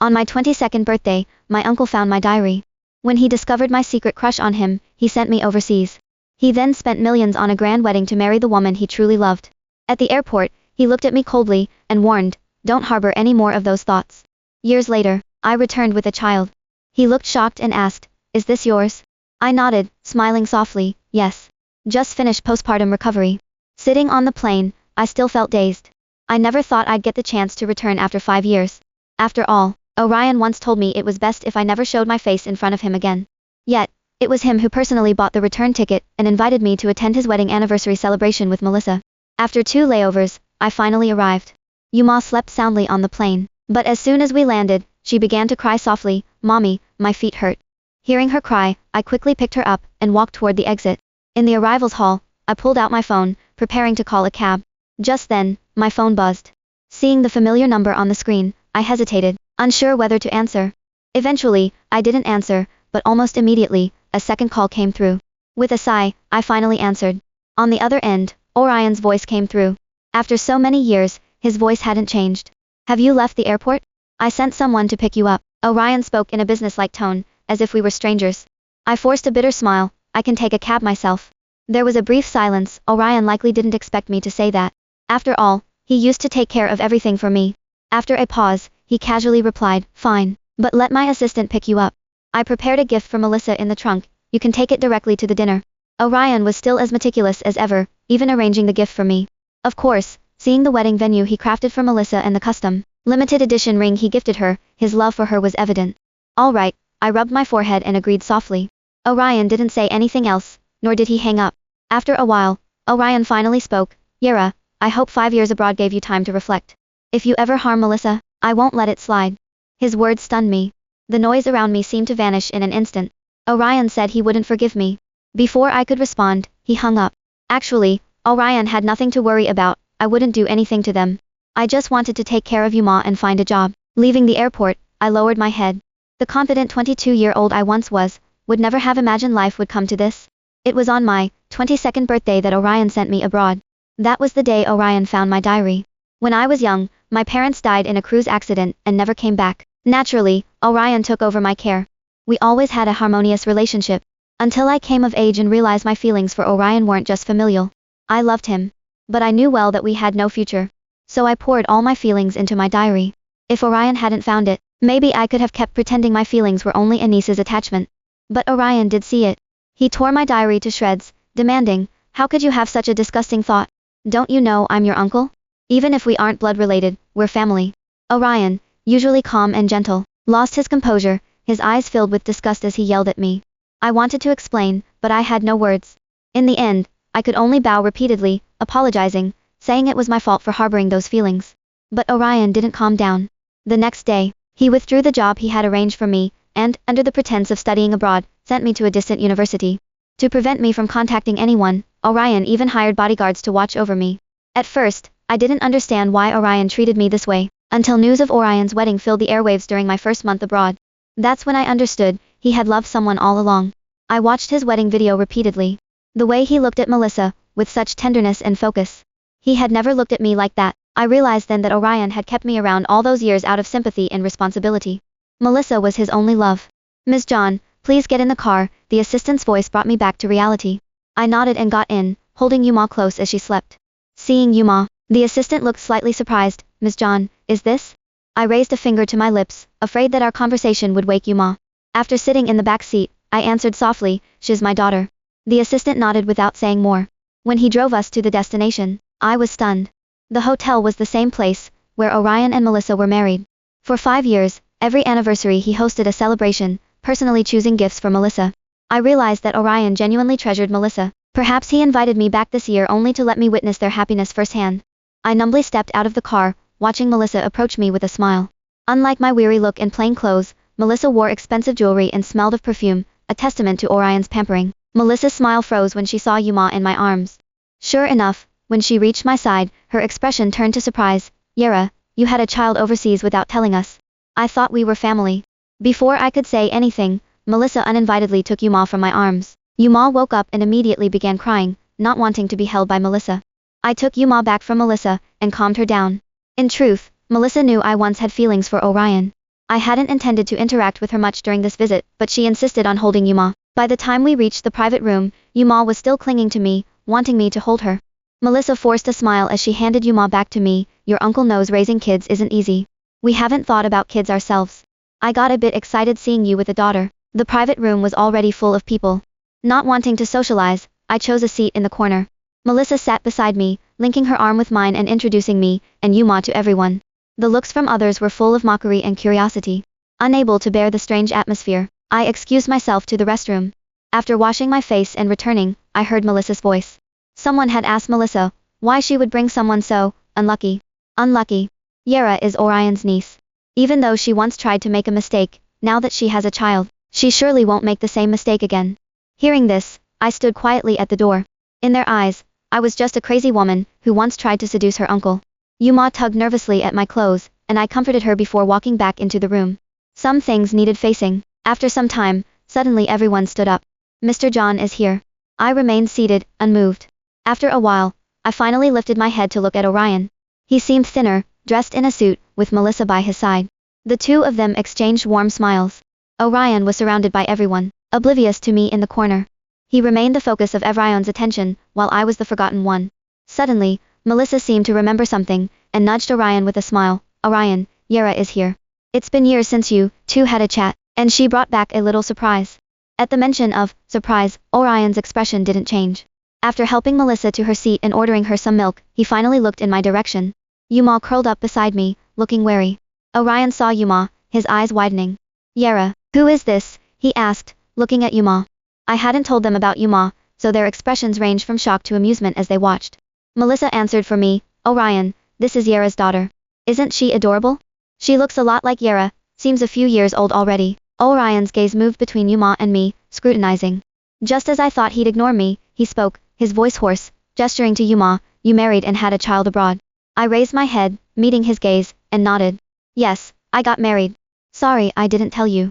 On my 22nd birthday, my uncle found my diary. When he discovered my secret crush on him, he sent me overseas. He then spent millions on a grand wedding to marry the woman he truly loved. At the airport, he looked at me coldly and warned, "Don't harbor any more of those thoughts." Years later, I returned with a child. He looked shocked and asked, "Is this yours?" I nodded, smiling softly, "Yes. Just finished postpartum recovery." Sitting on the plane, I still felt dazed. I never thought I'd get the chance to return after 5 years. After all, Orion once told me it was best if I never showed my face in front of him again. Yet, it was him who personally bought the return ticket and invited me to attend his wedding anniversary celebration with Melissa. After 2 layovers, I finally arrived. Yuma slept soundly on the plane, but as soon as we landed, she began to cry softly, "Mommy, my feet hurt." Hearing her cry, I quickly picked her up and walked toward the exit. In the arrivals hall, I pulled out my phone, preparing to call a cab. Just then, my phone buzzed. Seeing the familiar number on the screen, I hesitated, unsure whether to answer. Eventually, I didn't answer, but almost immediately, a second call came through. With a sigh, I finally answered. On the other end, Orion's voice came through. After so many years, his voice hadn't changed. "Have you left the airport? I sent someone to pick you up." Orion spoke in a businesslike tone, as if we were strangers. I forced a bitter smile. "I can take a cab myself." There was a brief silence. Orion likely didn't expect me to say that. After all, he used to take care of everything for me. After a pause, he casually replied, "Fine, but let my assistant pick you up. I prepared a gift for Melissa in the trunk. You can take it directly to the dinner." Orion was still as meticulous as ever, even arranging the gift for me. Of course, seeing the wedding venue he crafted for Melissa and the custom, limited edition ring he gifted her, his love for her was evident. "All right," I rubbed my forehead and agreed softly. Orion didn't say anything else, nor did he hang up. After a while, Orion finally spoke, "Yera, I hope 5 years abroad gave you time to reflect. If you ever harm Melissa, I won't let it slide." His words stunned me. The noise around me seemed to vanish in an instant. Orion said he wouldn't forgive me. Before I could respond, he hung up. Actually, Orion had nothing to worry about. I wouldn't do anything to them. I just wanted to take care of Yuma and find a job. Leaving the airport, I lowered my head. The confident 22-year-old I once was, would never have imagined life would come to this. It was on my 22nd birthday that Orion sent me abroad. That was the day Orion found my diary. When I was young, my parents died in a cruise accident and never came back. Naturally, Orion took over my care. We always had a harmonious relationship. Until I came of age and realized my feelings for Orion weren't just familial. I loved him. But I knew well that we had no future. So I poured all my feelings into my diary. If Orion hadn't found it, maybe I could have kept pretending my feelings were only a niece's attachment. But Orion did see it. He tore my diary to shreds, demanding, "How could you have such a disgusting thought? Don't you know I'm your uncle? Even if we aren't blood related, we're family." Orion, usually calm and gentle, lost his composure, his eyes filled with disgust as he yelled at me. I wanted to explain, but I had no words. In the end, I could only bow repeatedly, apologizing, saying it was my fault for harboring those feelings. But Orion didn't calm down. The next day, he withdrew the job he had arranged for me, and, under the pretense of studying abroad, sent me to a distant university. To prevent me from contacting anyone, Orion even hired bodyguards to watch over me. At first, I didn't understand why Orion treated me this way, until news of Orion's wedding filled the airwaves during my first month abroad. That's when I understood, he had loved someone all along. I watched his wedding video repeatedly. The way he looked at Melissa, with such tenderness and focus. He had never looked at me like that. I realized then that Orion had kept me around all those years out of sympathy and responsibility. Melissa was his only love. "Ms. John, please get in the car," the assistant's voice brought me back to reality. I nodded and got in, holding Yuma close as she slept. Seeing Yuma, the assistant looked slightly surprised. "Ms. John, is this?" I raised a finger to my lips, afraid that our conversation would wake Yuma. After sitting in the back seat, I answered softly, "She's my daughter." The assistant nodded without saying more. When he drove us to the destination, I was stunned. The hotel was the same place, where Orion and Melissa were married. For 5 years, every anniversary he hosted a celebration, personally choosing gifts for Melissa. I realized that Orion genuinely treasured Melissa. Perhaps he invited me back this year only to let me witness their happiness firsthand. I numbly stepped out of the car, watching Melissa approach me with a smile. Unlike my weary look and plain clothes, Melissa wore expensive jewelry and smelled of perfume, a testament to Orion's pampering. Melissa's smile froze when she saw Yuma in my arms. Sure enough, when she reached my side, her expression turned to surprise. "Yera, you had a child overseas without telling us. I thought we were family." Before I could say anything, Melissa uninvitedly took Yuma from my arms. Yuma woke up and immediately began crying, not wanting to be held by Melissa. I took Yuma back from Melissa, and calmed her down. In truth, Melissa knew I once had feelings for Orion. I hadn't intended to interact with her much during this visit, but she insisted on holding Yuma. By the time we reached the private room, Yuma was still clinging to me, wanting me to hold her. Melissa forced a smile as she handed Yuma back to me. Your uncle knows raising kids isn't easy. We haven't thought about kids ourselves. I got a bit excited seeing you with a daughter. The private room was already full of people. Not wanting to socialize, I chose a seat in the corner. Melissa sat beside me, linking her arm with mine and introducing me and Yuma to everyone. The looks from others were full of mockery and curiosity. Unable to bear the strange atmosphere, I excused myself to the restroom. After washing my face and returning, I heard Melissa's voice. Someone had asked Melissa why she would bring someone so unlucky. Unlucky. Yara is Orion's niece. Even though she once tried to make a mistake, now that she has a child, she surely won't make the same mistake again. Hearing this, I stood quietly at the door. In their eyes, I was just a crazy woman who once tried to seduce her uncle. Yuma tugged nervously at my clothes, and I comforted her before walking back into the room. Some things needed facing. After some time, suddenly everyone stood up. Mr. John is here. I remained seated, unmoved. After a while, I finally lifted my head to look at Orion. He seemed thinner, dressed in a suit, with Melissa by his side. The two of them exchanged warm smiles. Orion was surrounded by everyone, oblivious to me in the corner. He remained the focus of Orion's attention, while I was the forgotten one. Suddenly, Melissa seemed to remember something, and nudged Orion with a smile. Orion, Yara is here. It's been years since you two had a chat, and she brought back a little surprise. At the mention of surprise, Orion's expression didn't change. After helping Melissa to her seat and ordering her some milk, he finally looked in my direction. Yuma curled up beside me, looking wary. Orion saw Yuma, his eyes widening. Yara, who is this? He asked, looking at Yuma. I hadn't told them about Yuma, so their expressions ranged from shock to amusement as they watched. Melissa answered for me, Orion, this is Yara's daughter. Isn't she adorable? She looks a lot like Yara, seems a few years old already. Orion's gaze moved between Yuma and me, scrutinizing. Just as I thought he'd ignore me, he spoke, his voice hoarse, gesturing to Yuma, you married and had a child abroad. I raised my head, meeting his gaze, and nodded. Yes, I got married. Sorry I didn't tell you.